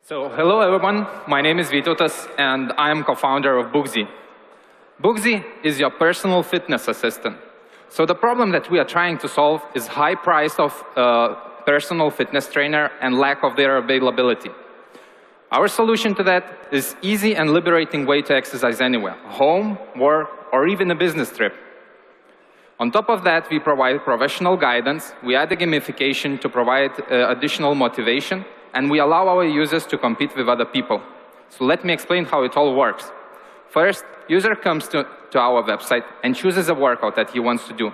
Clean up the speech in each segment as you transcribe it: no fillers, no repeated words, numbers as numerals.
So, hello everyone, my name is Vytautas and I am co-founder of Booksy. Booksy is your personal fitness assistant. So the problem that we are trying to solve is high price of personal fitness trainer and lack of their availability. Our solution to that is easy and liberating way to exercise anywhere, home, work, or even a business trip. On top of that, we provide professional guidance, we add a gamification to provide additional motivation, and we allow our users to compete with other people. So let me explain how it all works. First, user comes to our website and chooses a workout that he wants to do.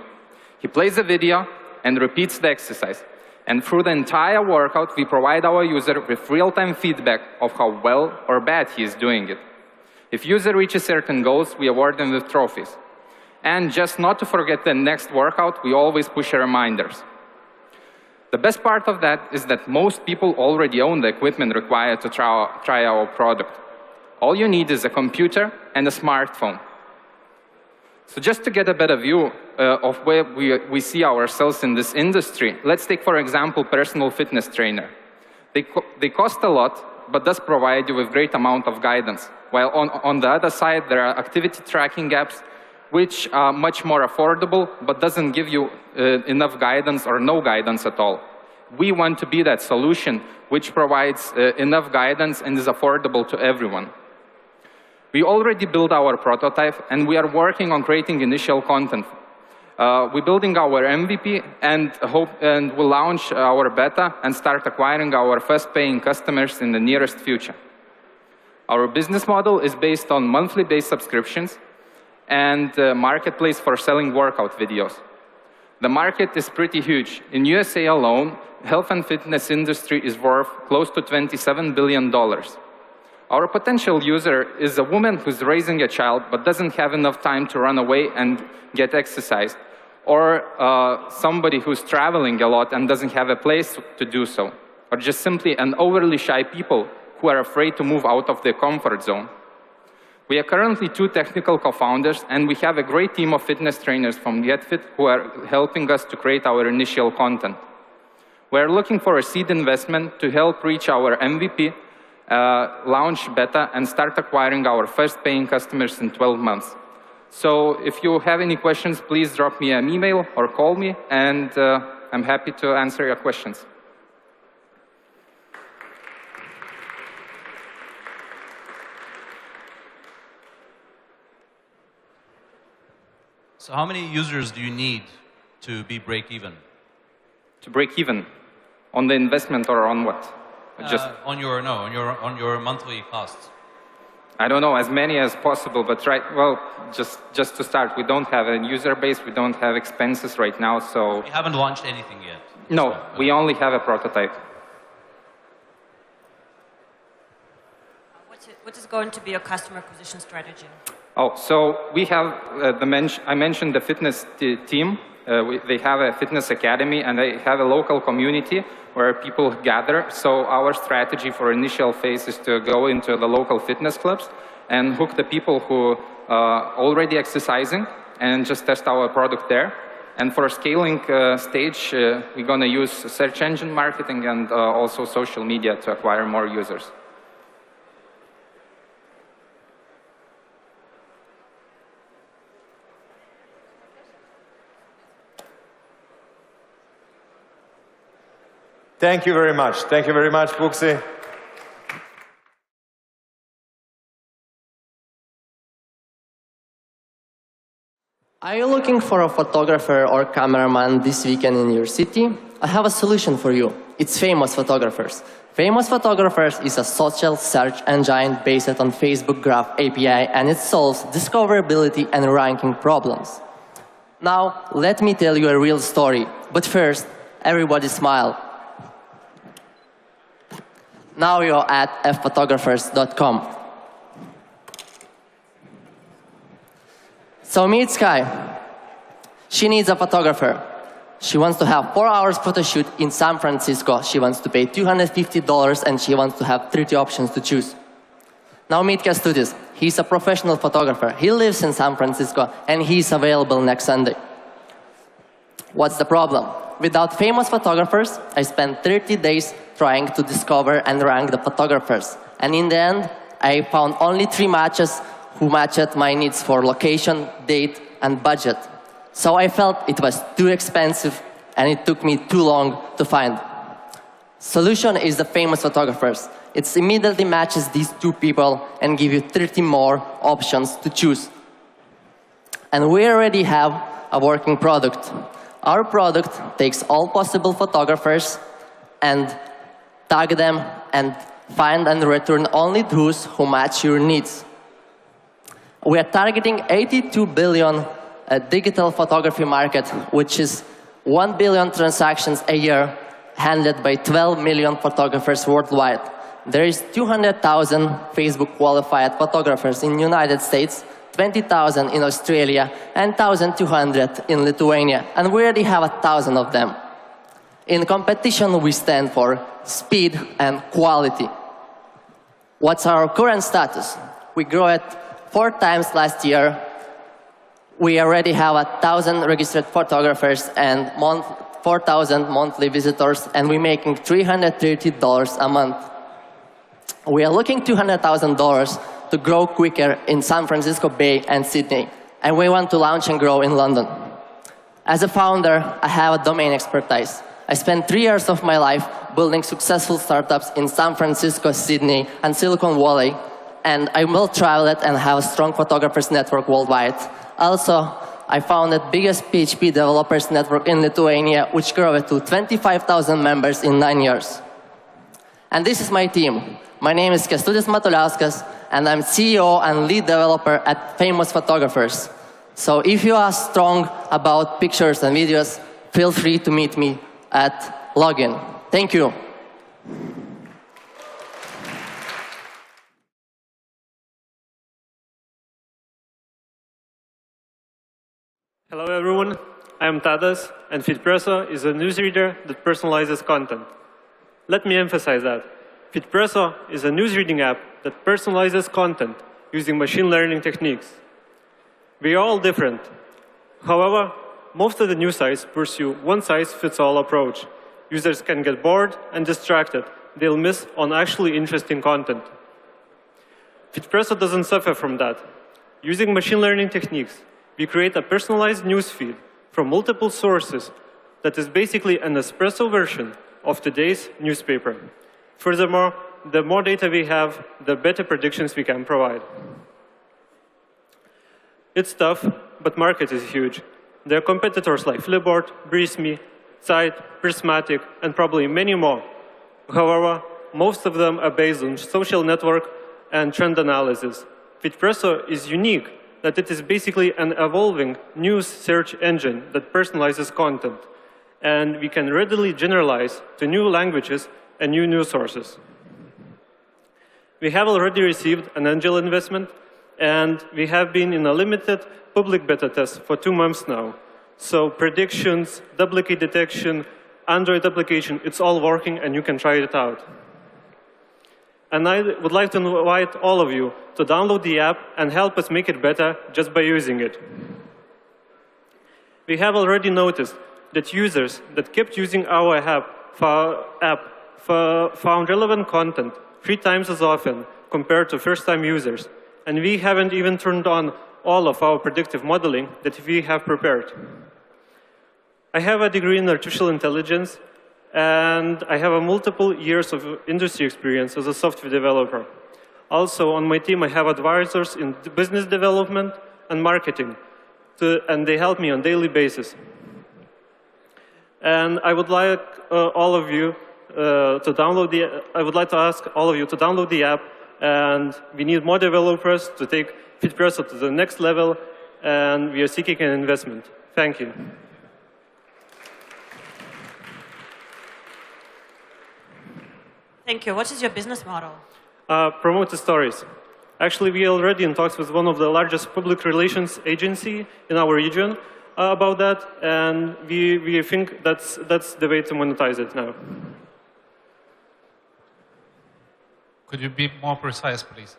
He plays a video and repeats the exercise. And through the entire workout, we provide our user with real-time feedback of how well or bad he is doing it. If user reaches certain goals, we award them with trophies. And just not to forget the next workout, we always push reminders. The best part of that is that most people already own the equipment required to try our product. All you need is a computer and a smartphone. So just to get a better view of where we see ourselves in this industry, let's take, for example, personal fitness trainer. They cost a lot, but does provide you with great amount of guidance. While on the other side, there are activity tracking apps which are much more affordable, but doesn't give you enough guidance or no guidance at all. We want to be that solution which provides enough guidance and is affordable to everyone. We already built our prototype, and we are working on creating initial content. We're building our MVP and we'll launch our beta and start acquiring our first paying customers in the nearest future. Our business model is based on monthly-based subscriptions and marketplace for selling workout videos. The market is pretty huge. In USA alone, health and fitness industry is worth close to $27 billion. Our potential user is a woman who's raising a child but doesn't have enough time to run away and get exercise, or somebody who's traveling a lot and doesn't have a place to do so, or just simply an overly shy people who are afraid to move out of their comfort zone. We are currently 2 technical co-founders, and we have a great team of fitness trainers from GetFit who are helping us to create our initial content. We are looking for a seed investment to help reach our MVP, launch beta, and start acquiring our first paying customers in 12 months. So if you have any questions, please drop me an email or call me, and I'm happy to answer your questions. So how many users do you need to be break-even? To break even? On the investment or on what? On your monthly costs. I don't know, as many as possible, but just to start, we don't have a user base, we don't have expenses right now, so... You haven't launched anything yet? No, we only have a prototype. What is going to be your customer acquisition strategy? Oh, so we have, I mentioned the fitness team. They have a fitness academy, and they have a local community where people gather. So our strategy for initial phase is to go into the local fitness clubs and hook the people who are already exercising and just test our product there. And for scaling stage, we're going to use search engine marketing and also social media to acquire more users. Thank you very much. Thank you very much, Booksy. Are you looking for a photographer or cameraman this weekend in your city? I have a solution for you. It's Famous Photographers. Famous Photographers is a social search engine based on Facebook Graph API, and it solves discoverability and ranking problems. Now, let me tell you a real story. But first, everybody smile. Now you're at fphotographers.com. So meet Sky. She needs a photographer. She wants to have 4 hours photo shoot in San Francisco. She wants to pay $250, and she wants to have 30 options to choose. Now meet Kęstutis. He's a professional photographer. He lives in San Francisco, and he's available next Sunday. What's the problem? without famous photographers, I spent 30 days trying to discover and rank the photographers. And in the end, I found only 3 matches who matched my needs for location, date, and budget. So I felt it was too expensive and it took me too long to find. Solution is the famous photographers. It immediately matches these 2 people and gives you 30 more options to choose. And we already have a working product. Our product takes all possible photographers and tag them and find and return only those who match your needs. We are targeting 82 billion digital photography market, which is 1 billion transactions a year handled by 12 million photographers worldwide. There is 200,000 Facebook qualified photographers in the United States, 20,000 in Australia, and 1,200 in Lithuania, and we already have 1,000 of them. In competition, we stand for speed and quality. What's our current status? We grew it 4 times last year. We already have 1,000 registered photographers and 4,000 monthly visitors, and we're making $330 a month. We are looking $200,000 to grow quicker in San Francisco Bay and Sydney, and we want to launch and grow in London. As a founder, I have a domain expertise. I spent 3 years of my life building successful startups in San Francisco, Sydney, and Silicon Valley, and I will travel it and have a strong photographers network worldwide. Also, I founded the biggest PHP developers network in Lithuania, which grew to 25,000 members in 9 years. And this is my team. My name is Kęstutis Matuliauskas, and I'm CEO and lead developer at Famous Photographers. So if you are strong about pictures and videos, feel free to meet me at Login. Thank you. Hello everyone, I am Tadas, and FeedPresso is a newsreader that personalizes content. Let me emphasize that. FeedPresso is a newsreading app that personalizes content using machine learning techniques. We are all different. However, most of the news sites pursue one-size-fits-all approach. Users can get bored and distracted. They'll miss on actually interesting content. FeedPresso doesn't suffer from that. Using machine learning techniques, we create a personalized newsfeed from multiple sources that is basically an espresso version of today's newspaper. Furthermore, the more data we have, the better predictions we can provide. It's tough, but market is huge. There are competitors like Flipboard, BreezeMe, Site, Prismatic, and probably many more. However, most of them are based on social network and trend analysis. FeedPresso is unique that it is basically an evolving news search engine that personalizes content. And we can readily generalize to new languages and new news sources. We have already received an angel investment, and we have been in a limited public beta test for 2 months now. So predictions, duplicate detection, Android application, it's all working, and you can try it out. And I would like to invite all of you to download the app and help us make it better just by using it. We have already noticed that users that kept using our app found relevant content 3 times as often compared to first-time users. And we haven't even turned on all of our predictive modeling that we have prepared. I have a degree in artificial intelligence, and I have multiple years of industry experience as a software developer. Also, on my team, I have advisors in business development and marketing, and they help me on a daily basis. And I would like all of you to download I would like to ask all of you to download the app, and we need more developers to take FeedPresso to the next level, and we are seeking an investment. Thank you. Thank you. What is your business model? Promoted stories. Actually, we are already in talks with one of the largest public relations agency in our region about that, and we think that's the way to monetize it now. Could you be more precise, please?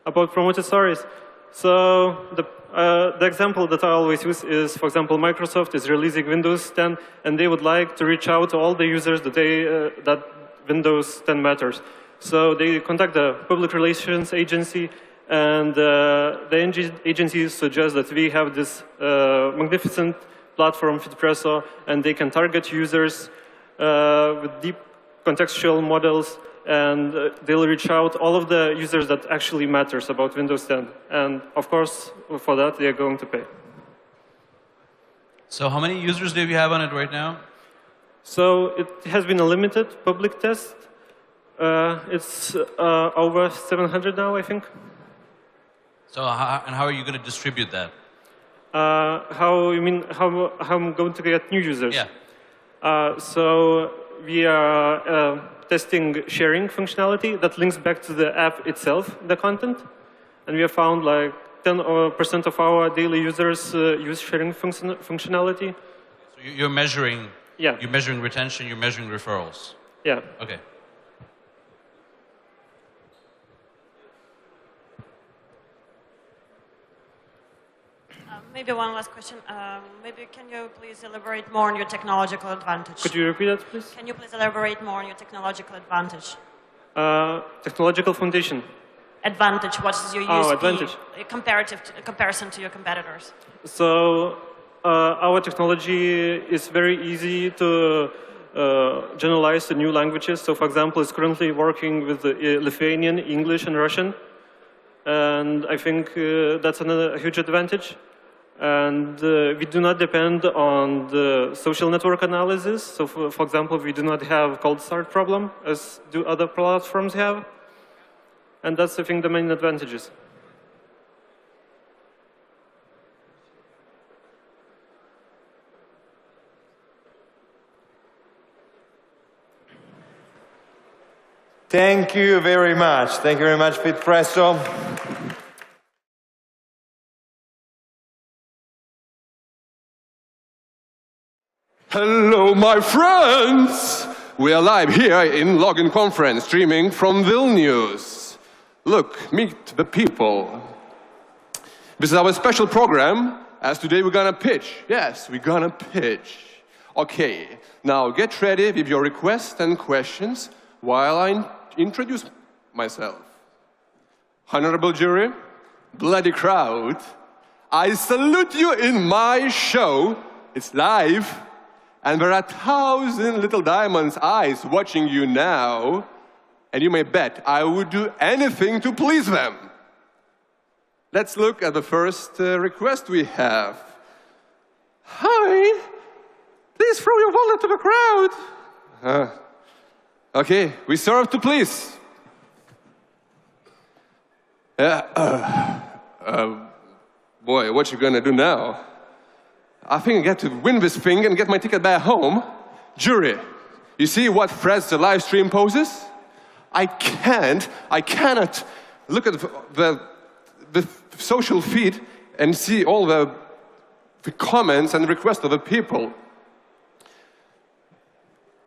About promoted stories, So the example that I always use is, for example, Microsoft is releasing Windows 10, and they would like to reach out to all the users that that Windows 10 matters. So they contact the public relations agency, and the agency suggests that we have this magnificent platform, Fitpresso, and they can target users with deep contextual models, and they'll reach out all of the users that actually matters about Windows 10. And of course, for that, they are going to pay. So how many users do you have on it right now? So it has been a limited public test. It's over 700 now, I think. So how are you going to distribute that? How you mean? How I'm going to get new users? Yeah. So we are testing sharing functionality that links back to the app itself, the content, and we have found like 10% of our daily users use sharing functionality. So you're measuring. Yeah. You're measuring retention. You're measuring referrals. Yeah. Okay. Maybe one last question. Maybe can you please elaborate more on your technological advantage? Could you repeat that, please? Can you please elaborate more on your technological advantage? Technological foundation. Advantage. What is your Oh, USP advantage. comparison to your competitors? So our technology is very easy to generalize to new languages. So for example, it's currently working with Lithuanian, English, and Russian. And I think that's another huge advantage. And we do not depend on the social network analysis. So for example, we do not have cold start problem as do other platforms have. And that's, I think, the main advantages. Thank you very much. Thank you very much, Fitpresso. Hello, my friends! We are live here in Login Conference, streaming from Vilnius. Look, meet the people. This is our special program, as today we're gonna pitch. Yes, we're gonna pitch. Okay, now get ready with your requests and questions while I introduce myself. Honorable jury, bloody crowd, I salute you in my show. It's live, and there are 1,000 little diamonds' eyes watching you now, and you may bet I would do anything to please them. Let's look at the first request we have. Hi, please throw your wallet to the crowd. Okay, we serve to please. Boy, what you gonna do now? I think I get to win this thing and get my ticket back home. Jury, you see what threats the live stream poses? I cannot look at the social feed and see all the comments and requests of the people.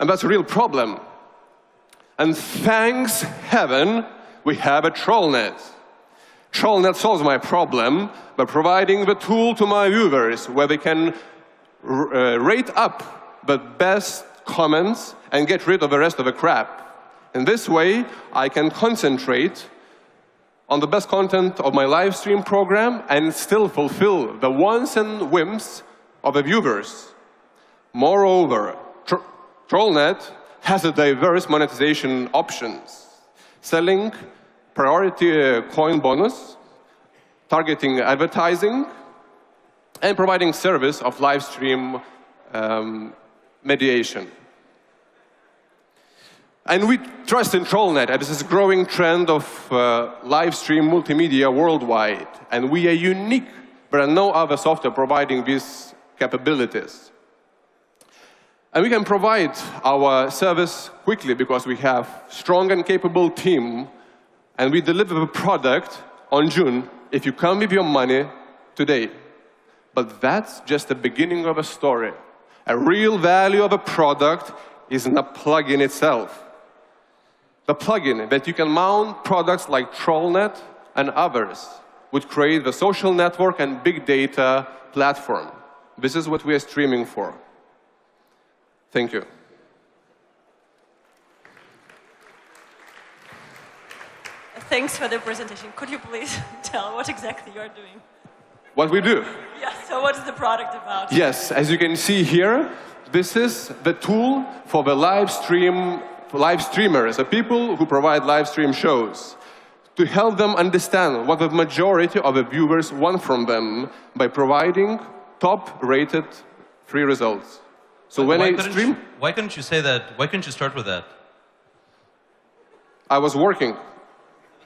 And that's a real problem. And thanks heaven, we have a TrollNet. TrollNet solves my problem by providing the tool to my viewers where they can rate up the best comments and get rid of the rest of the crap. In this way, I can concentrate on the best content of my live stream program and still fulfill the wants and whims of the viewers. Moreover, TrollNet has a diverse monetization options, selling priority coin bonus, targeting advertising, and providing service of live stream mediation. And we trust in TrollNet, and this is a growing trend of live stream multimedia worldwide. And we are unique. There are no other software providing these capabilities. And we can provide our service quickly because we have strong and capable team, and we deliver the product on June if you come with your money today. But that's just the beginning of a story. A real value of a product is in the plugin itself. The plugin that you can mount products like TrollNet and others. would create the social network and big data platform. This is what we are streaming for. Thank you. Thanks for the presentation. Could you please tell what exactly you are doing? What we do? Yeah, so what is the product about? Yes, as you can see here, this is the tool for the live streamers, the people who provide live stream shows, to help them understand what the majority of the viewers want from them by providing top-rated free results. So when I stream... Why couldn't you say that? Why couldn't you start with that? I was working.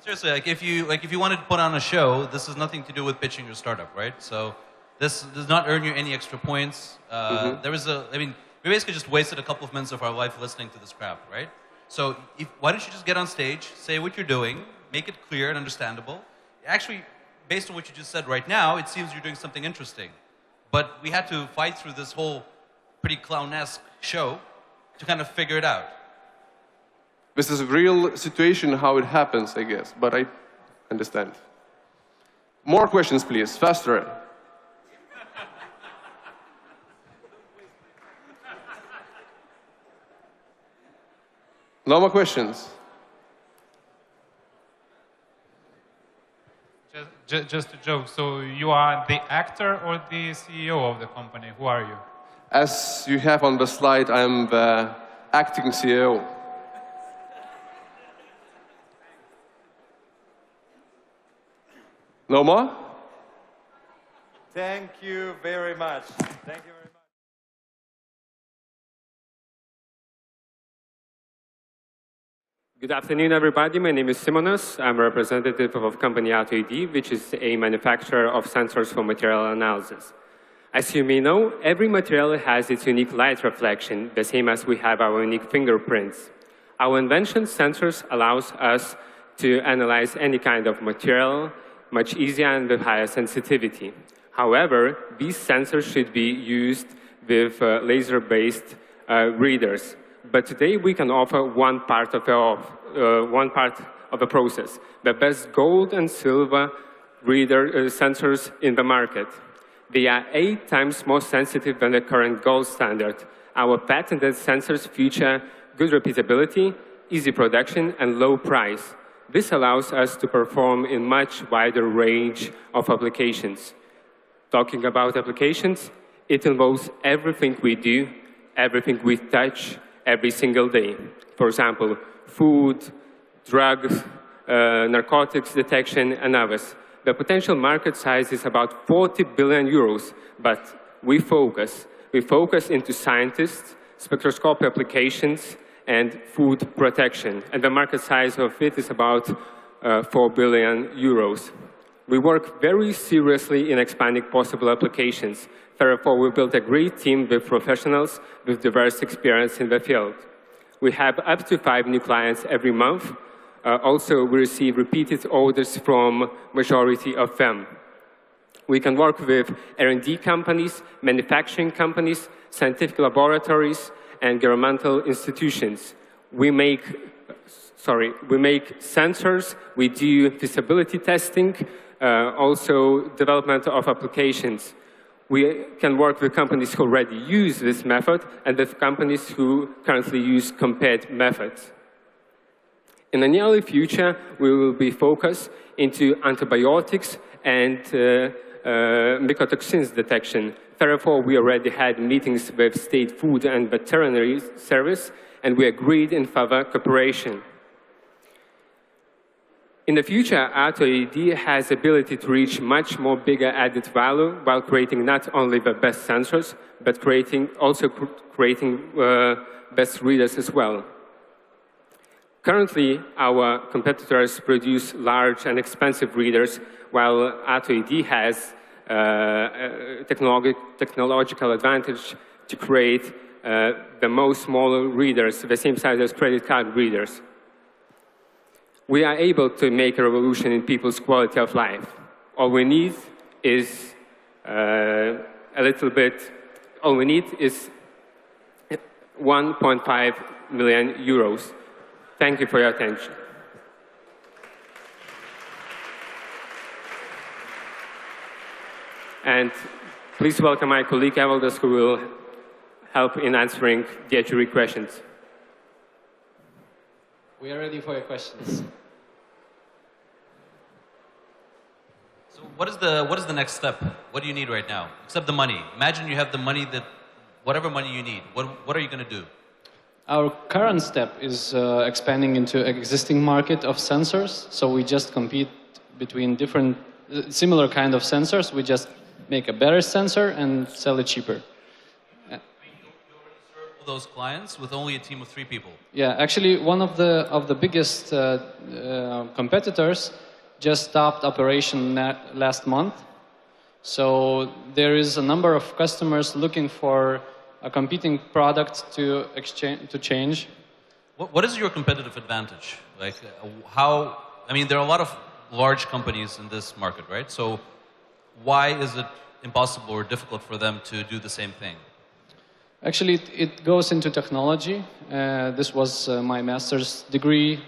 Seriously, if you wanted to put on a show, this has nothing to do with pitching your startup, right? So this does not earn you any extra points. We basically just wasted a couple of minutes of our life listening to this crap, right? So why don't you just get on stage, say what you're doing, make it clear and understandable. Actually, based on what you just said right now, it seems you're doing something interesting. But we had to fight through this whole pretty clownesque show to kind of figure it out. This is a real situation, how it happens, I guess, but I understand. More questions, please, faster. No more questions. Just a joke. So you are the actor or the CEO of the company? Who are you? As you have on the slide, I'm the acting CEO. No more? Thank you very much. Thank you very much. Good afternoon, everybody. My name is Simonas. I'm a representative of company AutoID, which is a manufacturer of sensors for material analysis. As you may know, every material has its unique light reflection, the same as we have our unique fingerprints. Our invention, sensors, allows us to analyze any kind of material much easier and with higher sensitivity. However, these sensors should be used with laser-based readers. But today we can offer one part of the process, the best gold and silver reader sensors in the market. They are 8 times more sensitive than the current gold standard. Our patented sensors feature good repeatability, easy production, and low price. This allows us to perform in much wider range of applications. Talking about applications, it involves everything we do, everything we touch, every single day. For example, food, drugs, narcotics detection, and others. The potential market size is about 40 billion euros, but we focus into scientists, spectroscopy applications, and food protection. And the market size of it is about 4 billion euros. We work very seriously in expanding possible applications. Therefore, we built a great team with professionals with diverse experience in the field. We have up to 5 new clients every month. Also, we receive repeated orders from majority of them. We can work with R&D companies, manufacturing companies, scientific laboratories, and governmental institutions. We make sensors, we do feasibility testing, also development of applications. We can work with companies who already use this method and with companies who currently use compared methods. In the near future, we will be focused into antibiotics and mycotoxins detection. Therefore, we already had meetings with State Food and Veterinary Service, and we agreed in further cooperation. In the future, AutoID has the ability to reach much more bigger added value while creating not only the best sensors, but also creating best readers as well. Currently, our competitors produce large and expensive readers, while AutoID has technological advantage to create the most smaller readers, the same size as credit card readers. We are able to make a revolution in people's quality of life. All we need is all we need is 1.5 million euros. Thank you for your attention. And please welcome my colleague Evaldas, who will help in answering the jury questions. We are ready for your questions. So what is the next step? What do you need right now? Except the money. Imagine you have the money whatever money you need. What are you going to do? Our current step is expanding into existing market of sensors. So we just compete between different similar kind of sensors. We just make a better sensor and sell it cheaper. You already serve those clients with only a team of 3 people. Yeah, actually, one of the biggest competitors just stopped operation last month. So there is a number of customers looking for a competing product to change. What is your competitive advantage? Like how? I mean, there are a lot of large companies in this market, right? So why is it impossible or difficult for them to do the same thing? Actually, it goes into technology. This was my master's degree,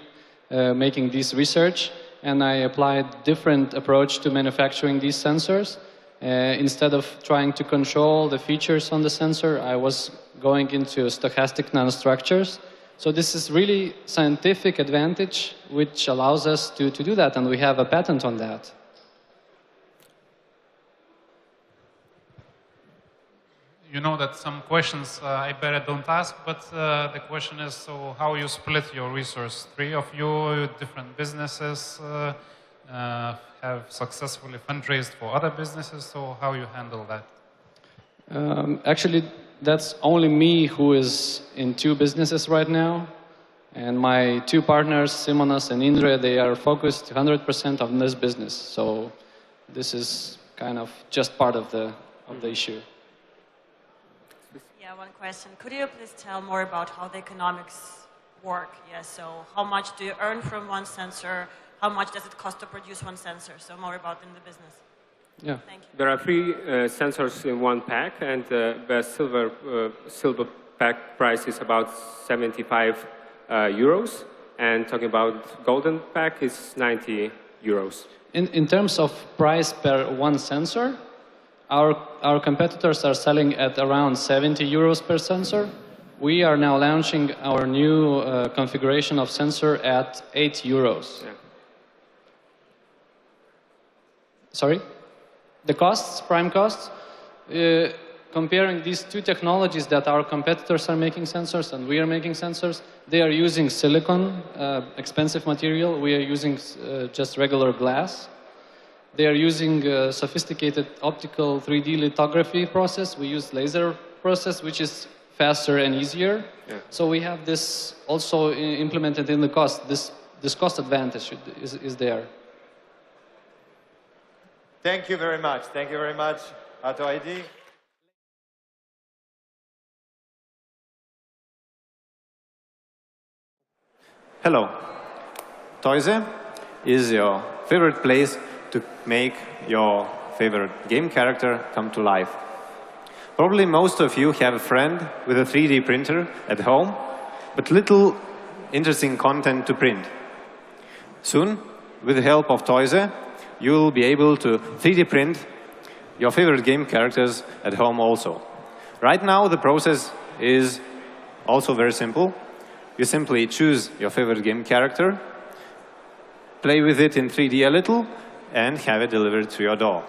making this research, and I applied different approach to manufacturing these sensors. Instead of trying to control the features on the sensor, I was going into stochastic nanostructures. So this is really scientific advantage, which allows us to do that, and we have a patent on that. You know that some questions I better don't ask, but the question is, so how you split your resource? 3 of you, different businesses, have successfully fundraised for other businesses, so how you handle that? Actually, that's only me who is in 2 businesses right now. And my 2 partners, Simonas and Indre, they are focused 100% on this business. So this is kind of just part of the issue. Yeah, one question. Could you please tell more about how the economics work? Yeah, so how much do you earn from one sensor? How much does it cost to produce one sensor? So more about in the business. Yeah. Thank you. There are 3 sensors in one pack, and the silver pack price is about 75 euros. And talking about golden pack is 90 euros. In terms of price per one sensor, our competitors are selling at around 70 euros per sensor. We are now launching our new configuration of sensor at 8 euros. Yeah. Sorry? The costs, prime costs, comparing these 2 technologies that our competitors are making sensors and we are making sensors, they are using silicon, expensive material. We are using just regular glass. They are using sophisticated optical 3D lithography process. We use laser process, which is faster and easier. Yeah. So we have this also implemented in the cost. This cost advantage is there. Thank you very much. Thank you very much, Auto ID. Hello. Toise is your favorite place to make your favorite game character come to life. Probably most of you have a friend with a 3D printer at home, but little interesting content to print. Soon, with the help of Toise, you will be able to 3D print your favorite game characters at home also. Right now, the process is also very simple. You simply choose your favorite game character, play with it in 3D a little, and have it delivered to your door.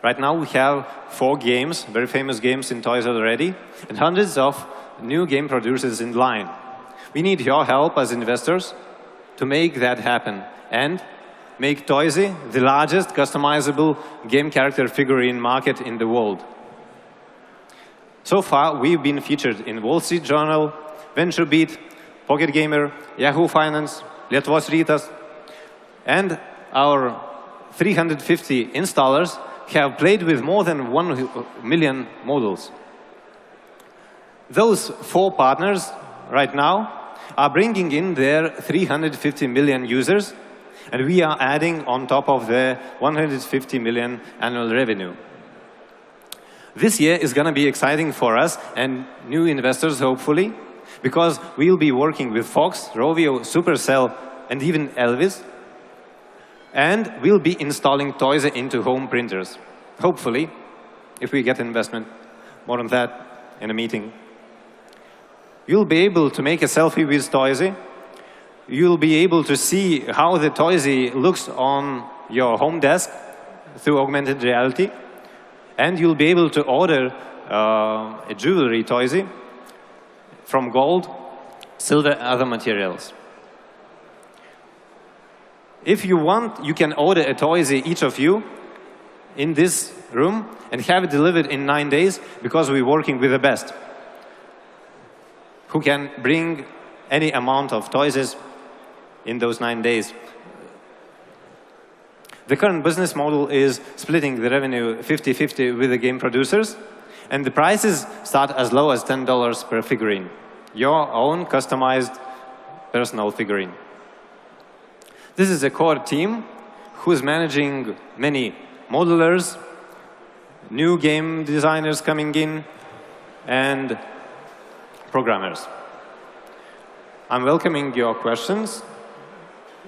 Right now, we have 4 games, very famous games in Toise already, and hundreds of new game producers in line. We need your help as investors to make that happen and make Toise the largest customizable game character figurine market in the world. So far, we've been featured in Wall Street Journal, VentureBeat, Pocket Gamer, Yahoo Finance, Lietuvos Rytas, and our 350 installers have played with more than 1 million models. Those 4 partners right now are bringing in their 350 million users, and we are adding on top of the 150 million annual revenue. This year is going to be exciting for us and new investors, hopefully, because we'll be working with Fox, Rovio, Supercell, and even Elvis, and we'll be installing Toise into home printers. hopefully, if we get investment, more on that in a meeting. You'll be able to make a selfie with Toysy. You'll be able to see how the Toysy looks on your home desk through augmented reality. And you'll be able to order a jewelry Toysy from gold, silver, other materials. If you want, you can order a Toysy, each of you, in this room and have it delivered in 9 days, because we're working with the best, who can bring any amount of Toysies in those 9 days. The current business model is splitting the revenue 50-50 with the game producers, and the prices start as low as $10 per figurine. Your own customized personal figurine. This is a core team who's managing many modelers, new game designers coming in, and programmers. I'm welcoming your questions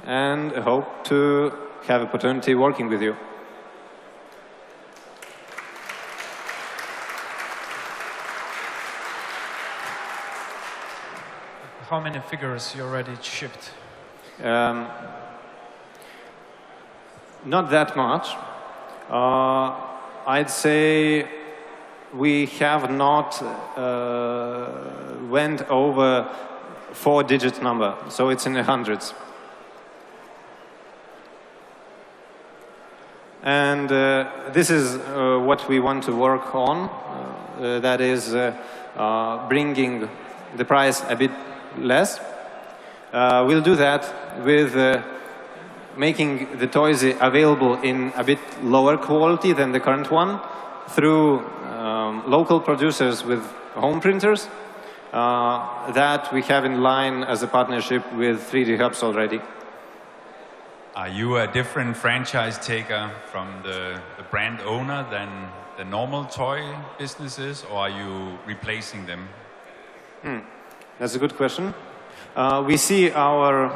and hope to have opportunity working with you. How many figures you already shipped? Not that much. I'd say we have not went over 4-digit number, so it's in the hundreds. And this is what we want to work on, that is bringing the price a bit less. We'll do that with making the Toysy available in a bit lower quality than the current one through local producers with home printers that we have in line as a partnership with 3D Hubs already. Are you a different franchise taker from the brand owner than the normal toy businesses, or are you replacing them? That's a good question. We see our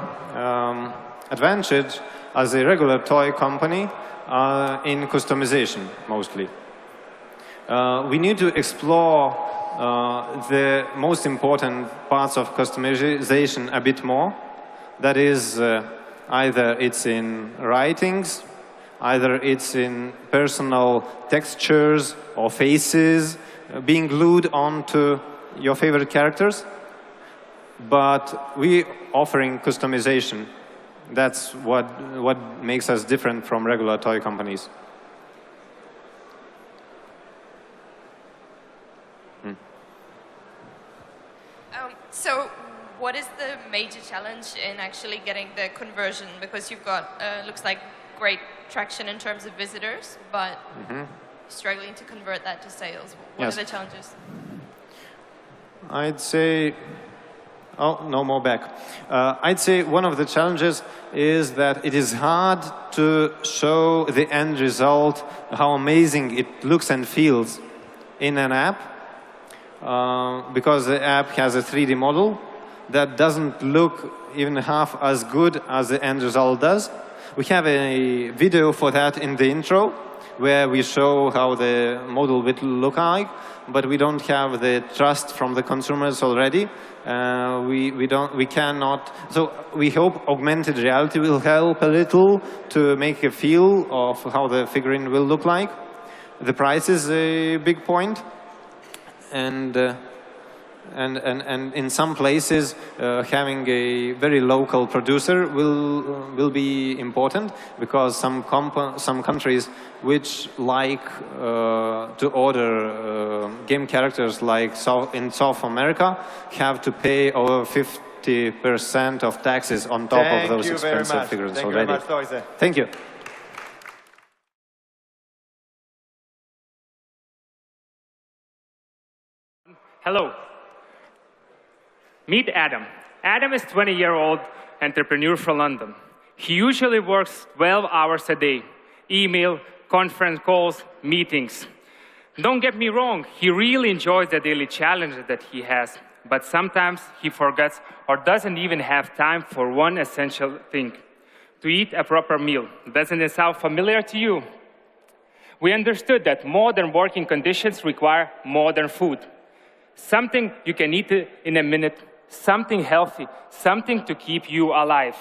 advantage as a regular toy company in customization, mostly. We need to explore the most important parts of customization a bit more. That is, either it's in writings, either it's in personal textures or faces being glued onto your favorite characters. But we're offering customization. That's what makes us different from regular toy companies. So what is the major challenge in actually getting the conversion? Because you've got, looks like, great traction in terms of visitors, but struggling to convert that to sales. What are the challenges? I'd say, oh, no more back. I'd say one of the challenges is that it is hard to show the end result, how amazing it looks and feels in an app, because the app has a 3D model that doesn't look even half as good as the end result does. We have a video for that in the intro, where we show how the model will look like, but we don't have the trust from the consumers already. We cannot. So we hope augmented reality will help a little to make a feel of how the figurine will look like. The price is a big point, and in some places, having a very local producer will be important, because some countries which like to order game characters, like in South America, have to pay over 50% of taxes on top of those expensive figures already. Thank you very much, Toyze. Thank you. Hello. Meet Adam. Adam is a 20-year-old entrepreneur from London. He usually works 12 hours a day. Email, conference calls, meetings. Don't get me wrong, he really enjoys the daily challenges that he has, but sometimes he forgets or doesn't even have time for one essential thing: to eat a proper meal. Doesn't it sound familiar to you? We understood that modern working conditions require modern food. Something you can eat in a minute, something healthy, something to keep you alive.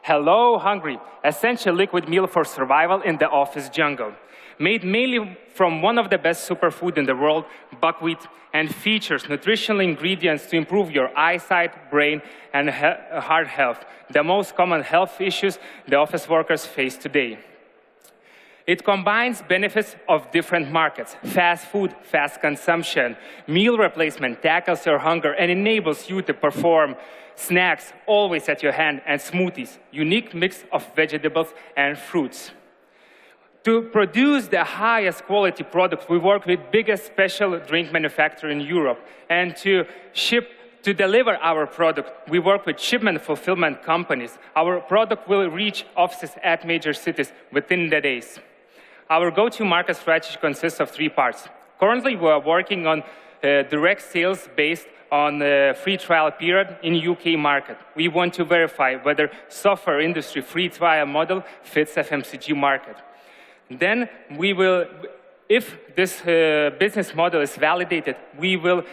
Hello Hungry, essential liquid meal for survival in the office jungle. Made mainly from one of the best superfood in the world, buckwheat, and features nutritional ingredients to improve your eyesight, brain, and heart health, the most common health issues the office workers face today. It combines benefits of different markets. Fast food, fast consumption, meal replacement tackles your hunger and enables you to perform snacks always at your hand, and smoothies, unique mix of vegetables and fruits. To produce the highest quality product, we work with biggest special drink manufacturer in Europe. And to deliver our product, we work with shipment fulfillment companies. Our product will reach offices at major cities within the days. Our go-to-market strategy consists of 3 parts. Currently, we are working on direct sales based on the free trial period in UK market. We want to verify whether software industry free trial model fits FMCG market. Then we will, if this business model is validated, we will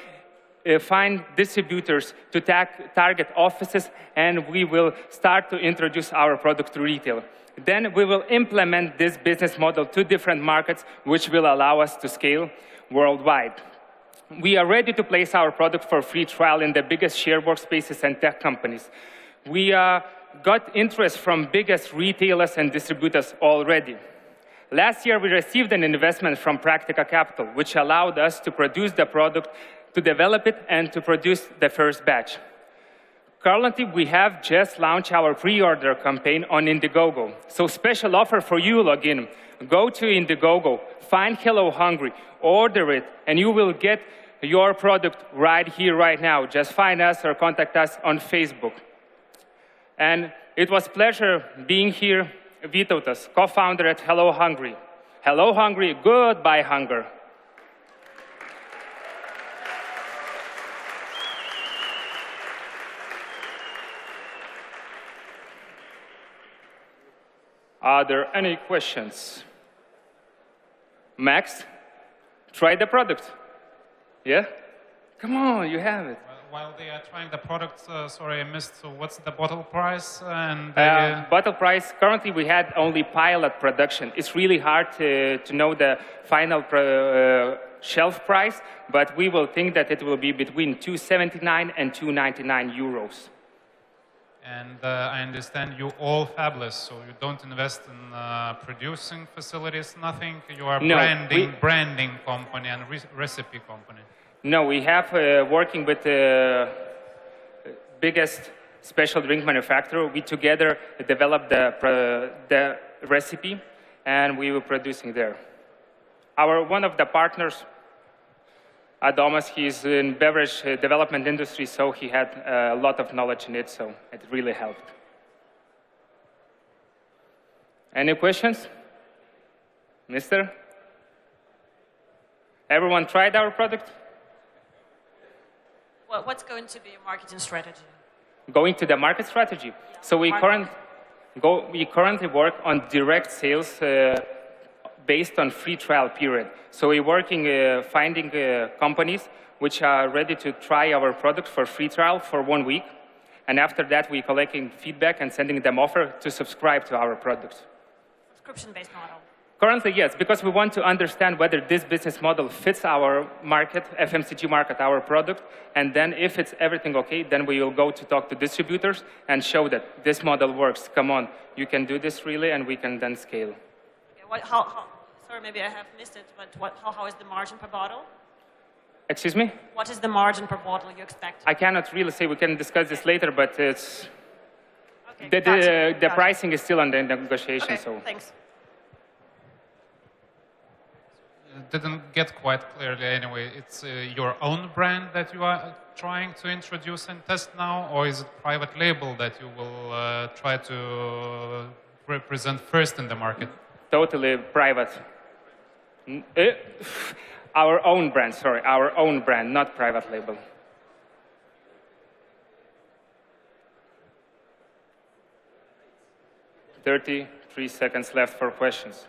find distributors to target offices, and we will start to introduce our product to retail. Then we will implement this business model to different markets, which will allow us to scale worldwide. We are ready to place our product for free trial in the biggest shared workspaces and tech companies. We got interest from biggest retailers and distributors already. Last year, we received an investment from Practica Capital, which allowed us to produce the product, to develop it, and to produce the first batch. Currently, we have just launched our pre-order campaign on Indiegogo. So special offer for you, login. Go to Indiegogo, find Hello Hungry, order it, and you will get your product right here, right now. Just find us or contact us on Facebook. And it was a pleasure being here. Vytautas, co-founder at Hello Hungry. Hello Hungry, goodbye hunger. Are there any questions? Max, try the product. Yeah? Come on, you have it. While they are trying the product, sorry, I missed, so what's the bottle price? And bottle price, currently we had only pilot production. It's really hard to know the final shelf price, but we will think that it will be between 279 and 299 euros. And I understand you all fabless, so you don't invest in producing facilities, nothing. You are branding company and recipe company. No, we have working with the biggest special drink manufacturer. We together developed the recipe, and we were producing there. One of the partners, Adomas, he's in beverage development industry, so he had a lot of knowledge in it, so it really helped. Any questions? Mister? Everyone tried our product? Well, what's going to be your marketing strategy? Going to the market strategy. Yeah. So we currently work on direct sales based on free trial period. So we're working, finding companies which are ready to try our product for free trial for 1 week. And after that, we're collecting feedback and sending them offer to subscribe to our product. Subscription-based model. Currently, yes, because we want to understand whether this business model fits our market, FMCG market, our product. And then if it's everything okay, then we will go to talk to distributors and show that this model works. Come on, you can do this really, and we can then scale. Okay, sorry, maybe I have missed it, but how is the margin per bottle? Excuse me? What is the margin per bottle you expect? I cannot really say. We can discuss this later, but it's the pricing is still under negotiation. Okay, so thanks. Didn't get quite clearly anyway. It's your own brand that you are trying to introduce and test now, or is it private label that you will try to represent first in the market? Totally private. Our own brand, sorry, our own brand, not private label. "33 seconds left for questions.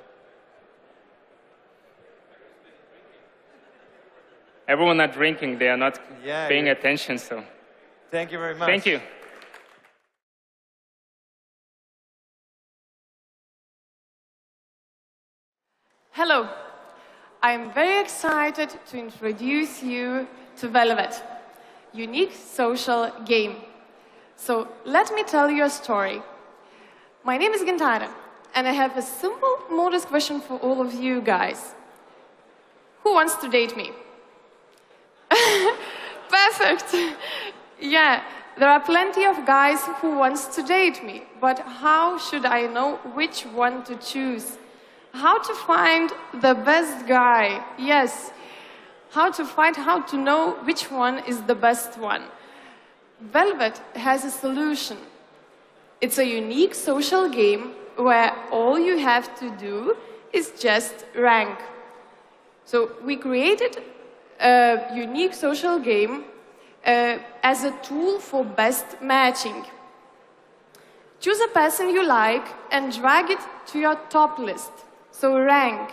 everyone not drinking, they are not paying attention. So Thank you very much. thank you. Hello. I'm very excited to introduce you to Velvet, unique social game. So let me tell you a story. My name is Gintara, and I have a simple, modest question for all of you guys. Who wants to date me? Perfect. Yeah, there are plenty of guys who wants to date me, but how should I know which one to choose? How to find the best guy? Yes, how to know which one is the best one. Velvet has a solution. It's a unique social game where all you have to do is just rank. So we created a unique social game as a tool for best matching. Choose a person you like and drag it to your top list. So rank.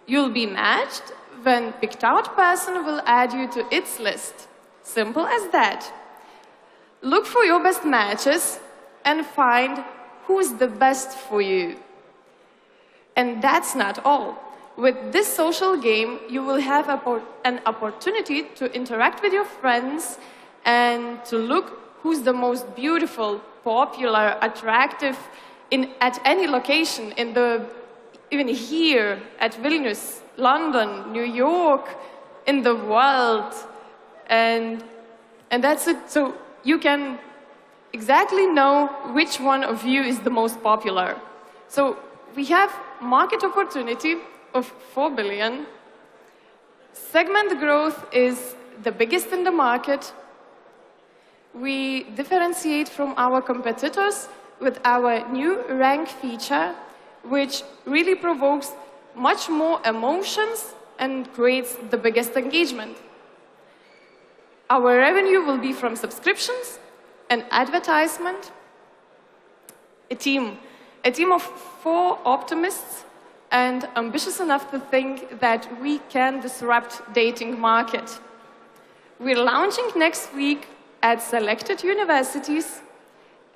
You'll be matched when picked out person will add you to its list. Simple as that. Look for your best matches and find who's the best for you. And that's not all. With this social game, you will have an opportunity to interact with your friends and to look who's the most beautiful, popular, attractive at any location, even here at Vilnius, London, New York, in the world. And that's it. So you can exactly know which one of you is the most popular. So we have market opportunity of 4 billion. Segment growth is the biggest in the market. We differentiate from our competitors with our new rank feature, which really provokes much more emotions and creates the biggest engagement. Our revenue will be from subscriptions and advertisement. A team of 4 optimists and ambitious enough to think that we can disrupt dating market. We're launching next week at selected universities,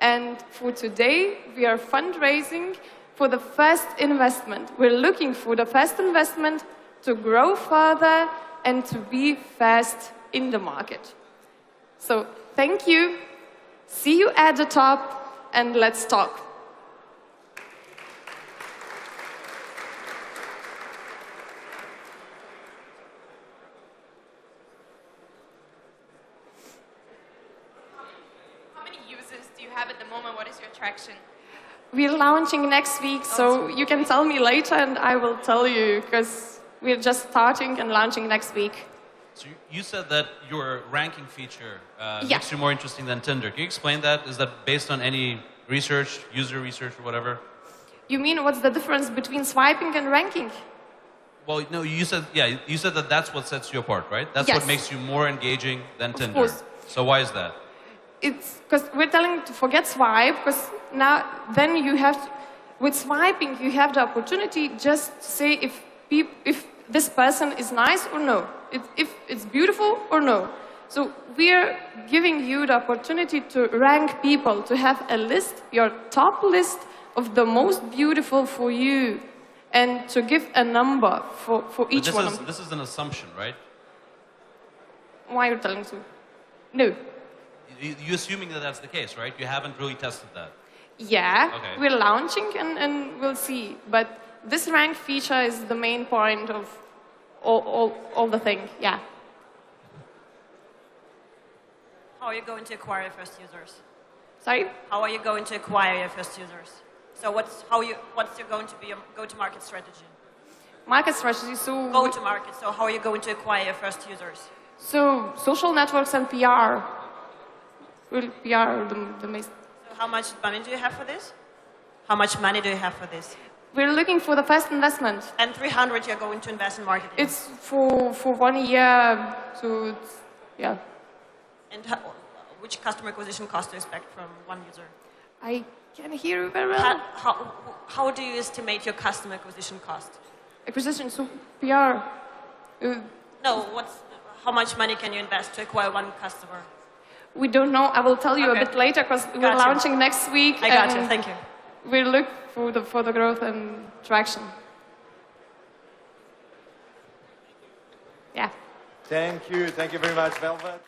and for today we are fundraising for the first investment. We're looking for the first investment to grow further and to be fast in the market. So thank you. See you at the top, and let's talk. How many users do you have at the moment? What is your traction? We're launching next week, so you can tell me later and I will tell you, because we're just starting and launching next week. So you said that your ranking feature makes you more interesting than Tinder. Can you explain that? Is that based on any research, user research or whatever? You mean what's the difference between swiping and ranking? Well, no, you said that that's what sets you apart, right? That's what makes you more engaging than Tinder. Course. So why is that? It's because we're telling you to forget swipe, because then you have with swiping you have the opportunity just to say if this person is nice or no, if it's beautiful or no. So we're giving you the opportunity to rank people, to have a list, your top list of the most beautiful for you, and to give a number for each one of them. This is an assumption, right? Why are you telling to? No. You're assuming that that's the case, right? You haven't really tested that. Yeah, Okay. we're launching and we'll see. But this rank feature is the main point of all the thing, yeah. How are you going to acquire your first users? Sorry? How are you going to acquire your first users? So what's going to be your go-to-market strategy? Market strategy, so... Go-to-market, so how are you going to acquire your first users? So social networks and PR. Well, PR are the most... So how much money do you have for this? How much money do you have for this? We're looking for the first investment. And 300 you're going to invest in marketing? It's for 1 year, so it's, yeah. And which customer acquisition cost do you expect from one user? I can hear you very well. How do you estimate your customer acquisition cost? Acquisition, so PR. No, how much money can you invest to acquire one customer? We don't know. I will tell you a bit later because we're launching next week. I got you. Thank you. We look for the growth and traction. Yeah. Thank you. Thank you very much, Velvet.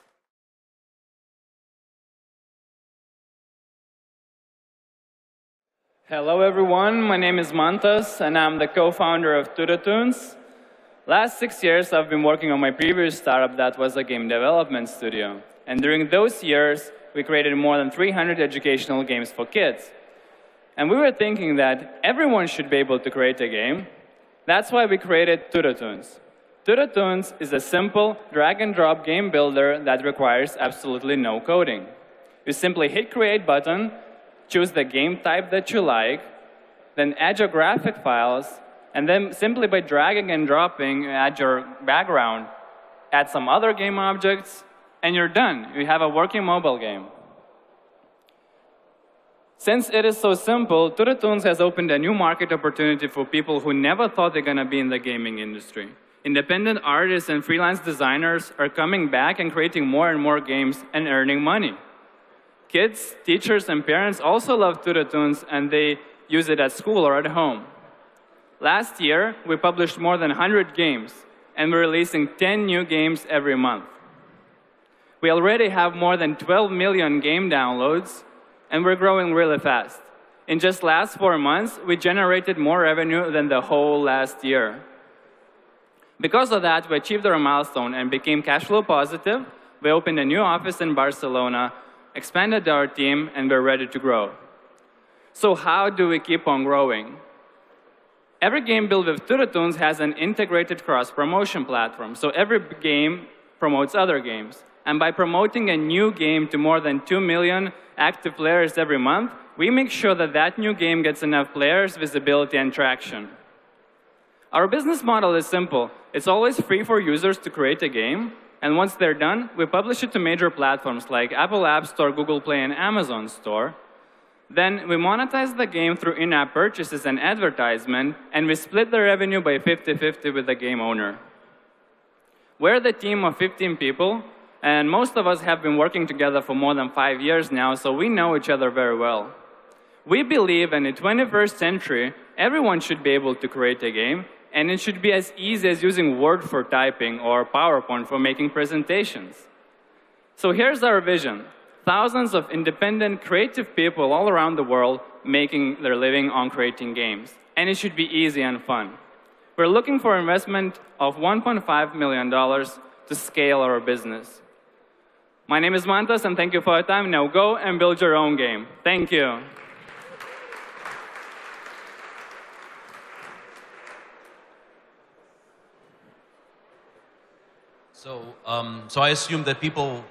Hello, everyone. My name is Mantas, and I'm the co-founder of Tudotunes. Last 6 years, I've been working on my previous startup that was a game development studio. And during those years, we created more than 300 educational games for kids. And we were thinking that everyone should be able to create a game. That's why we created Tudotunes. Tudotunes is a simple drag-and-drop game builder that requires absolutely no coding. You simply hit Create button, choose the game type that you like, then add your graphic files, and then simply by dragging and dropping, you add your background, add some other game objects, and you're done. You have a working mobile game. Since it is so simple, Tudotunes has opened a new market opportunity for people who never thought they're going to be in the gaming industry. Independent artists and freelance designers are coming back and creating more and more games and earning money. Kids, teachers, and parents also love Tudotunes, and they use it at school or at home. Last year, we published more than 100 games, and we're releasing 10 new games every month. We already have more than 12 million game downloads, and we're growing really fast. In just last 4 months, we generated more revenue than the whole last year. Because of that, we achieved our milestone and became cash flow positive. We opened a new office in Barcelona, expanded our team, and we're ready to grow. So how do we keep on growing? Every game built with Tudotunes has an integrated cross-promotion platform, so every game promotes other games. And by promoting a new game to more than 2 million active players every month, we make sure that that new game gets enough players, visibility, and traction. Our business model is simple. It's always free for users to create a game, and once they're done, we publish it to major platforms like Apple App Store, Google Play, and Amazon Store. Then we monetize the game through in-app purchases and advertisement, and we split the revenue by 50-50 with the game owner. We're the team of 15 people, and most of us have been working together for more than 5 years now, so we know each other very well. We believe in the 21st century, everyone should be able to create a game, and it should be as easy as using Word for typing or PowerPoint for making presentations. So here's our vision. Thousands of independent, creative people all around the world making their living on creating games. And it should be easy and fun. We're looking for investment of $1.5 million to scale our business. My name is Mantas, and thank you for your time. Now go and build your own game. Thank you. So I assume that people,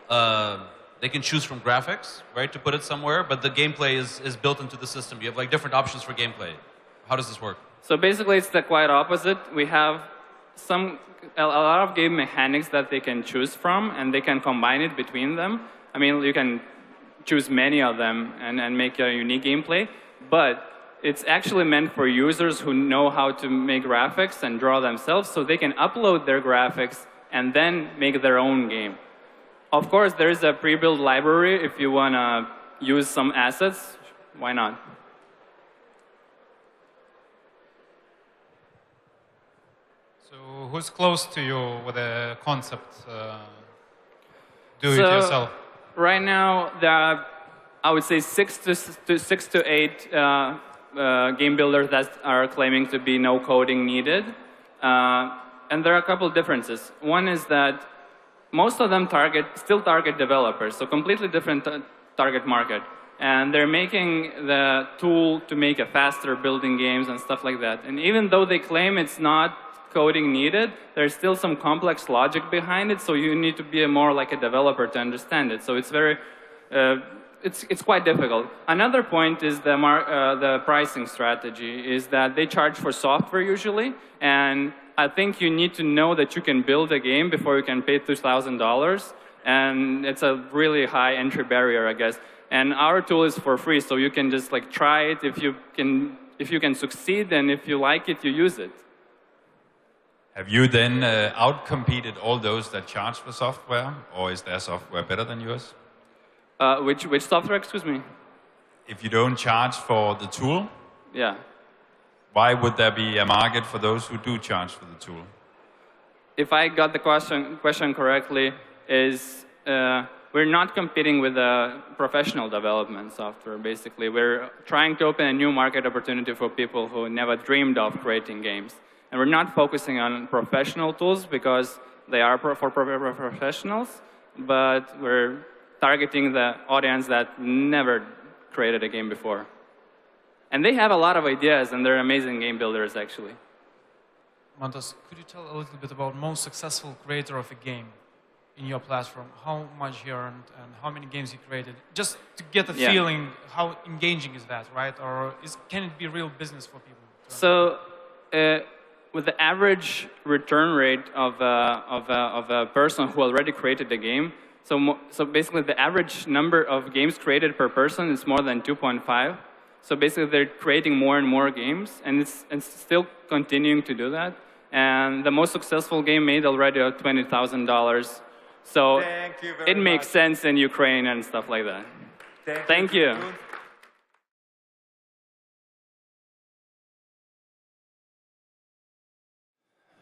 they can choose from graphics, right, to put it somewhere, but the gameplay is built into the system. You have like different options for gameplay. How does this work? So basically, it's the quite opposite. We have a lot of game mechanics that they can choose from, and they can combine it between them. I mean, you can choose many of them and make a unique gameplay, but it's actually meant for users who know how to make graphics and draw themselves, so they can upload their graphics and then make their own game. Of course, there is a pre-built library if you want to use some assets. Why not? So who's close to you with a concept? Do it yourself. Right now, there are, I would say, 6 to 8 game builders that are claiming to be no coding needed. And there are a couple of differences. One is that most of them still target developers, so completely different target market. And they're making the tool to make a faster building games and stuff like that. And even though they claim it's not coding needed, there's still some complex logic behind it, so you need to be more like a developer to understand it. So it's very, it's quite difficult. Another point is the pricing strategy, is that they charge for software usually, and I think you need to know that you can build a game before you can pay $2,000, and it's a really high entry barrier, I guess. And our tool is for free, so you can just like try it. If you can succeed, and if you like it, you use it. Have you then outcompeted all those that charge for software, or is their software better than yours? Which software, excuse me? If you don't charge for the tool, Yeah. why would there be a market for those who do charge for the tool? If I got the question correctly, is we're not competing with professional development software, basically. We're trying to open a new market opportunity for people who never dreamed of creating games. And we're not focusing on professional tools because they are for professionals, but we're targeting the audience that never created a game before. And they have a lot of ideas, and they're amazing game builders, actually. Mantas, could you tell a little bit about most successful creator of a game in your platform? How much he earned and how many games he created? Just to get a feeling, how engaging is that, right? Or can it be real business for people? So, with the average return rate of a person who already created the game, so basically the average number of games created per person is more than 2.5. So basically they're creating more and more games, and it's still continuing to do that. And the most successful game made already $20,000. So it makes sense in Ukraine and stuff like that. Thank you.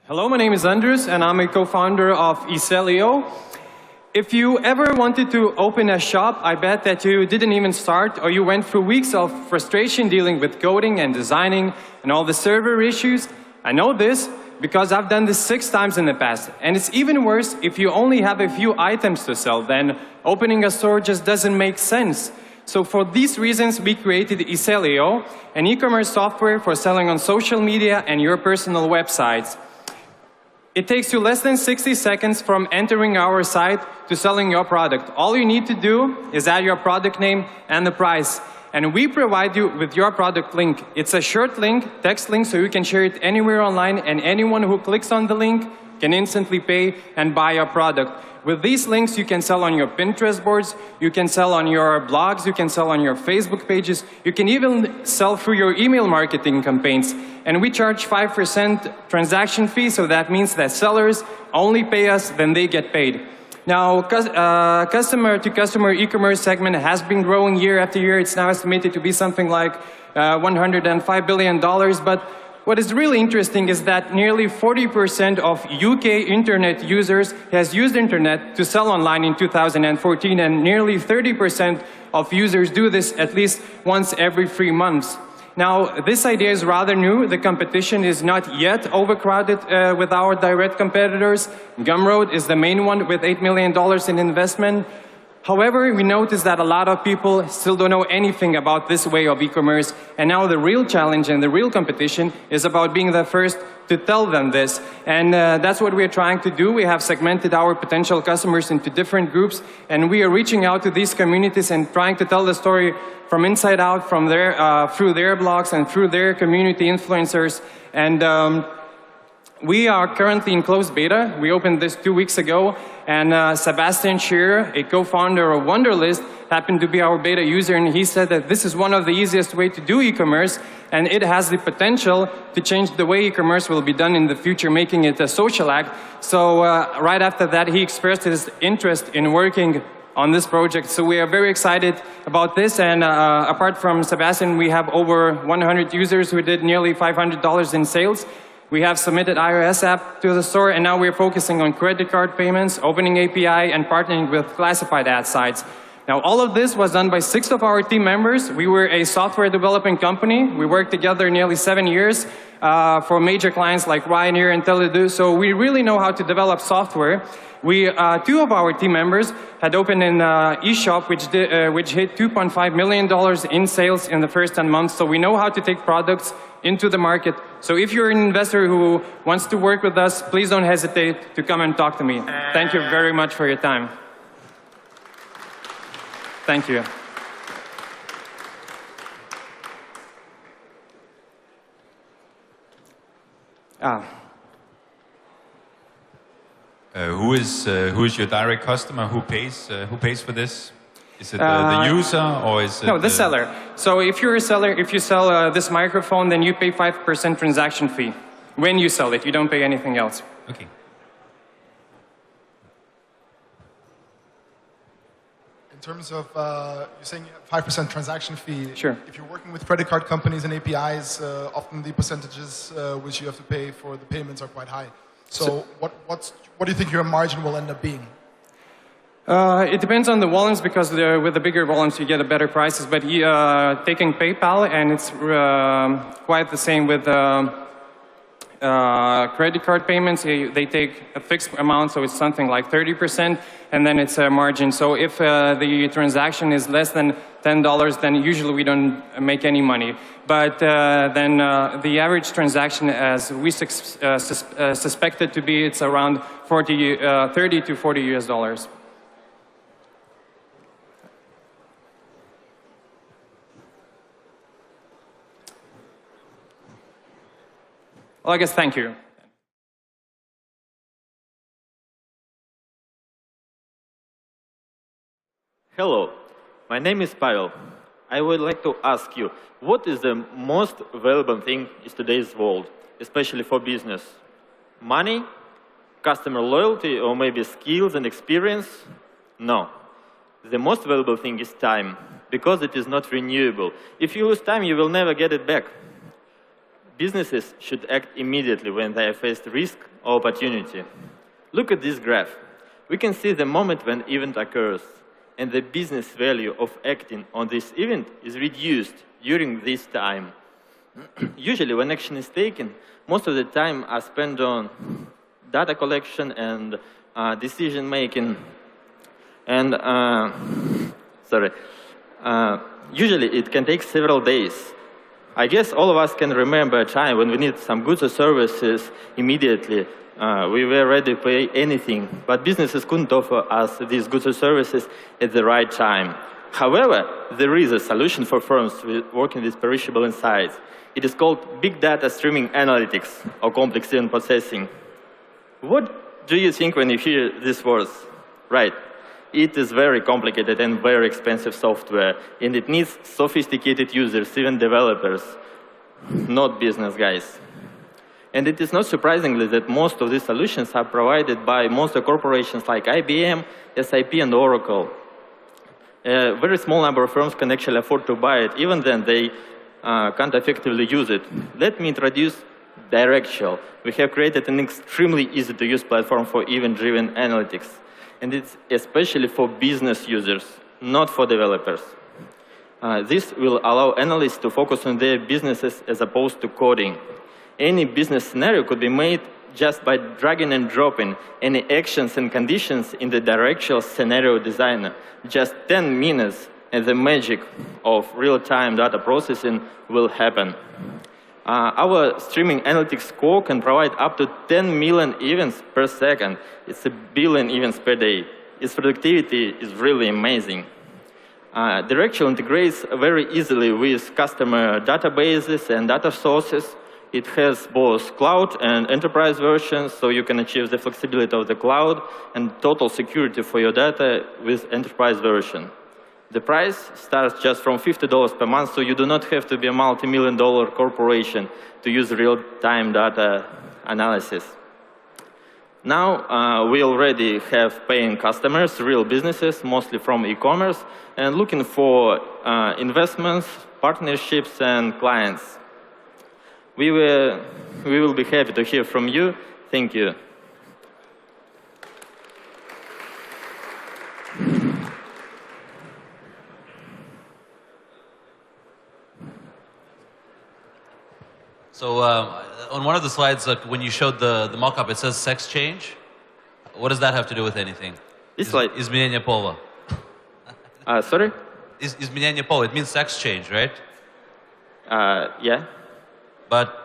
Hello, my name is Andrus, and I'm a co-founder of Iselio. If you ever wanted to open a shop, I bet that you didn't even start, or you went through weeks of frustration dealing with coding and designing and all the server issues. I know this because I've done this 6 times in the past. And it's even worse if you only have a few items to sell, then opening a store just doesn't make sense. So for these reasons, we created Iselio, an e-commerce software for selling on social media and your personal websites. It takes you less than 60 seconds from entering our site to selling your product. All you need to do is add your product name and the price. And we provide you with your product link. It's a short link, text link, so you can share it anywhere online, and anyone who clicks on the link can instantly pay and buy your product. With these links, you can sell on your Pinterest boards, you can sell on your blogs, you can sell on your Facebook pages, you can even sell through your email marketing campaigns. And we charge 5% transaction fee, so that means that sellers only pay us, then they get paid. Now, customer-to-customer e-commerce segment has been growing year after year. It's now estimated to be something like $105 billion, but what is really interesting is that nearly 40% of UK internet users has used internet to sell online in 2014, and nearly 30% of users do this at least once every 3 months. Now, this idea is rather new. The competition is not yet overcrowded with our direct competitors. Gumroad is the main one with $8 million in investment. However, we notice that a lot of people still don't know anything about this way of e-commerce, and now the real challenge and the real competition is about being the first to tell them this. And that's what we're trying to do. We have segmented our potential customers into different groups, and we are reaching out to these communities and trying to tell the story from inside out, from their, through their blogs and through their community influencers. And we are currently in closed beta. We opened this 2 weeks ago, and Sebastian Scheer, a co-founder of Wunderlist, happened to be our beta user, and he said that this is one of the easiest ways to do e-commerce, and it has the potential to change the way e-commerce will be done in the future, making it a social act. So right after that, he expressed his interest in working on this project. So we are very excited about this, and apart from Sebastian, we have over 100 users who did nearly $500 in sales. We have submitted iOS app to the store, and now we're focusing on credit card payments, opening API, and partnering with classified ad sites. Now, all of this was done by 6 of our team members. We were a software development company. We worked together nearly 7 years for major clients like Ryanair and Teledu, so we really know how to develop software. 2 of our team members had opened an e-shop which hit $2.5 million in sales in the first 10 months, so we know how to take products into the market. So if you're an investor who wants to work with us, please don't hesitate to come and talk to me. Thank you very much for your time. Thank you. Who is your direct customer? Who pays for this? Is it the user, or is it... No, the seller. So if you're a seller, if you sell this microphone, then you pay 5% transaction fee. when you sell it. You don't pay anything else. Okay. In terms of, you're saying 5% transaction fee. Sure. If you're working with credit card companies and APIs, often the percentages which you have to pay for the payments are quite high. So what do you think your margin will end up being? It depends on the volumes, because with the bigger volumes you get better prices. But taking PayPal, and it's quite the same with credit card payments. They take a fixed amount, so it's something like 30%, and then it's a margin. So if the transaction is less than $10, then usually we don't make any money. But then the average transaction, as we suspect it to be, it's around 30 to 40 US dollars. Well, I guess thank you. Hello, my name is Pavel. I would like to ask you, what is the most valuable thing in today's world, especially for business? Money, customer loyalty, or maybe skills and experience? No. The most valuable thing is time, because it is not renewable. If you lose time, you will never get it back. Businesses should act immediately when they are faced risk or opportunity. Look at this graph. We can see the moment when event occurs, and the business value of acting on this event is reduced during this time. Usually, when action is taken, most of the time are spent on data collection and decision making. And usually it can take several days. I guess all of us can remember a time when we need some goods or services immediately. We were ready to pay anything, but businesses couldn't offer us these goods or services at the right time. However, there is a solution for firms working with perishable insights. It is called big data streaming analytics, or complex event processing. What do you think when you hear these words? Right. It is very complicated and very expensive software, and it needs sophisticated users, even developers, not business guys. And it is not surprisingly that most of these solutions are provided by monster corporations like IBM, SAP, and Oracle. A very small number of firms can actually afford to buy it. Even then, they can't effectively use it. Let me introduce Directional. We have created an extremely easy-to-use platform for event-driven analytics. And it's especially for business users, not for developers. This will allow analysts to focus on their businesses as opposed to coding. Any business scenario could be made just by dragging and dropping any actions and conditions in the Directional scenario designer. Just 10 minutes, and the magic of real-time data processing will happen. Our streaming analytics core can provide up to 10 million events per second. It's 1 billion events per day. Its productivity is really amazing. Directional integrates very easily with customer databases and data sources. It has both cloud and enterprise versions, so you can achieve the flexibility of the cloud and total security for your data with enterprise version. The price starts just from $50 per month, so you do not have to be a multi-million-dollar corporation to use real-time data analysis. Now, we already have paying customers, real businesses, mostly from e-commerce, and looking for investments, partnerships, and clients. We will be happy to hear from you. Thank you. So on one of the slides, when you showed the mock-up, it says sex change. What does that have to do with anything? This slide. Изменение пола. Sorry? Изменение пола. It means sex change, right? Yeah. But,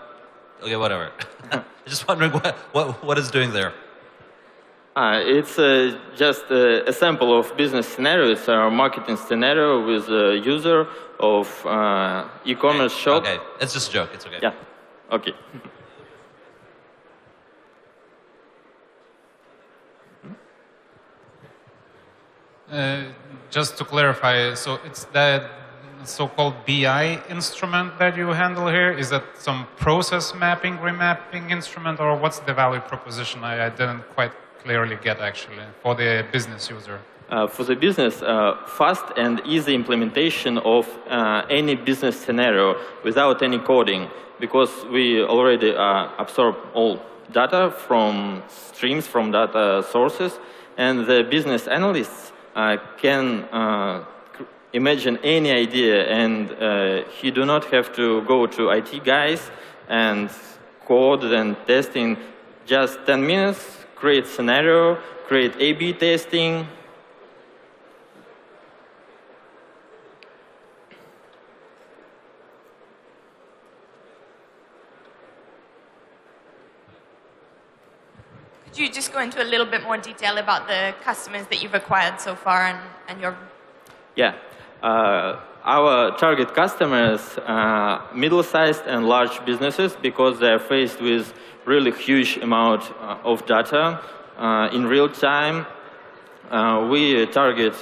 okay, whatever. I'm just wondering what it's doing there. It's just a sample of business scenarios, or marketing scenario with a user of e-commerce shop. Okay, it's just a joke. It's okay. Yeah. Okay. Just to clarify, so it's that so-called BI instrument that you handle here? Is that some process mapping, remapping instrument, or what's the value proposition? I didn't quite clearly get, actually, for the business user. For the business, fast and easy implementation of any business scenario without any coding, because we already absorb all data from streams, from data sources, and the business analysts can imagine any idea, and he do not have to go to IT guys and code and testing. Just 10 minutes, create scenario, create A/B testing. Could you just go into a little bit more detail about the customers that you've acquired so far and your... Yeah. Our target customers are middle-sized and large businesses because they're faced with really huge amount of data in real time. We target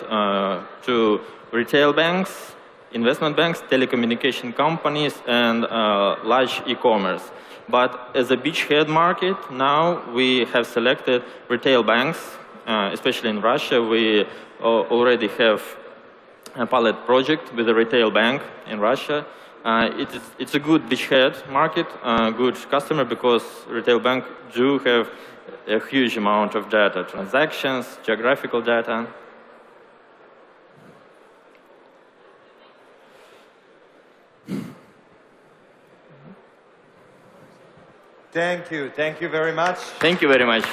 to retail banks, investment banks, telecommunication companies, and large e-commerce. But as a beachhead market, now we have selected retail banks, especially in Russia. We already have a pilot project with a retail bank in Russia. It's a good beachhead market, good customer, because retail bank do have a huge amount of data, transactions, geographical data. Thank you very much. Thank you very much.